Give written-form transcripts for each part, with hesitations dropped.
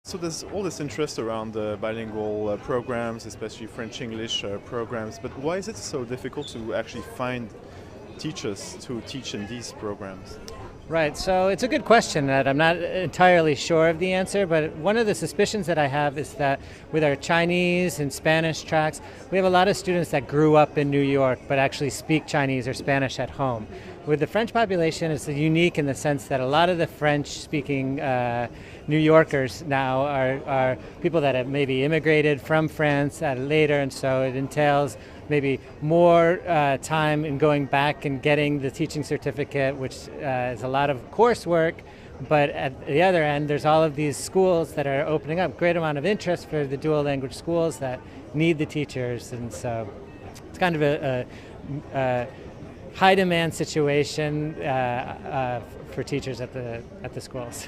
So there's all this interest around bilingual programs, especially French-English programs, but why is it so difficult to actually find teachers to teach in these programs? Right, so it's a good question that I'm not entirely sure of the answer, but one of the suspicions that I have is that with our Chinese and Spanish tracks, we have a lot of students that grew up in New York but actually speak Chinese or Spanish at home. With the French population, it's unique in the sense that a lot of the French-speaking New Yorkers now are people that have maybe immigrated from France later, and so it entails maybe more time in going back and getting the teaching certificate, which is a lot of coursework. But at the other end, there's all of these schools that are opening up, great amount of interest for the dual language schools that need the teachers, and so it's kind of a high demand situation for teachers at the schools.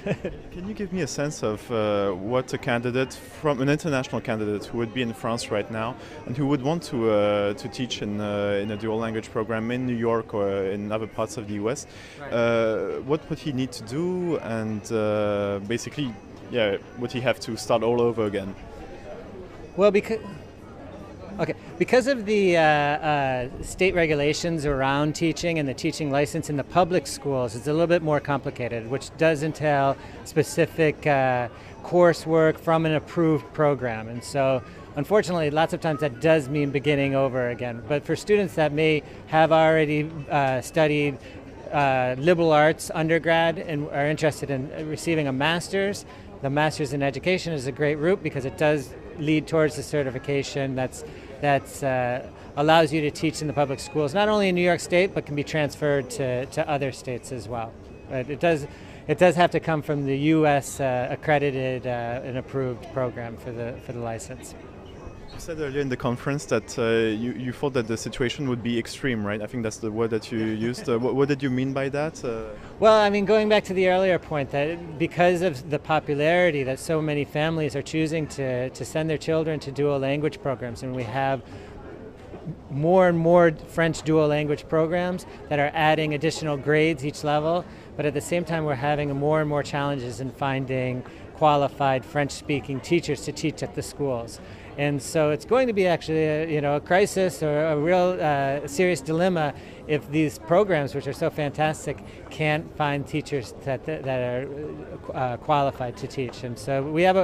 Can you give me a sense of what a candidate from an international candidate who would be in France right now and who would want to teach in a dual language program in New York or in other parts of the US, what would he need to do, and basically, would he have to start all over again? Well, because of the state regulations around teaching and the teaching license in the public schools, it's a little bit more complicated, which does entail specific coursework from an approved program. And so, unfortunately, lots of times that does mean beginning over again. But for students that may have already studied liberal arts undergrad and are interested in receiving a master's, the master's in education is a great route because it does lead towards the certification that allows you to teach in the public schools, not only in New York State, but can be transferred to other states as well. But it does have to come from the U.S. Accredited and approved program for the license. You said earlier in the conference that you thought that the situation would be extreme, right? I think that's the word that you used. What did you mean by that? Well, I mean, going back to the earlier point, that because of the popularity that so many families are choosing to send their children to dual language programs, and we have more and more French dual language programs that are adding additional grades each level, but at the same time we're having more and more challenges in finding qualified French-speaking teachers to teach at the schools. And so it's going to be actually a crisis or a real serious dilemma if these programs, which are so fantastic, can't find teachers that are qualified to teach. And so we have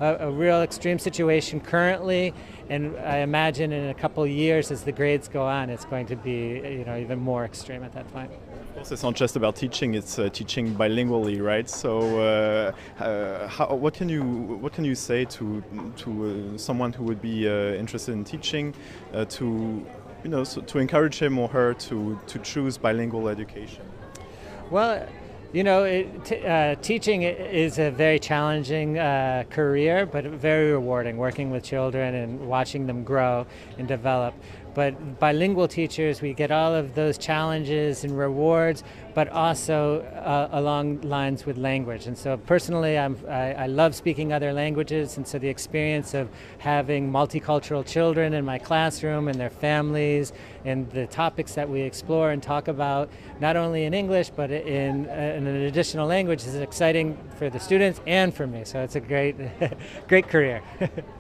a real extreme situation currently, and I imagine in a couple of years as the grades go on, it's going to be even more extreme at that point. Of course, it's not just about teaching; it's teaching bilingually, right? So, what can you say to someone who would be interested in teaching, to encourage him or her to choose bilingual education? Well, teaching is a very challenging career, but very rewarding, working with children and watching them grow and develop. But bilingual teachers, we get all of those challenges and rewards, but also along lines with language. And so personally, I love speaking other languages, and so the experience of having multicultural children in my classroom and their families and the topics that we explore and talk about, not only in English, but in an additional language, is exciting for the students and for me. So it's a great, great career.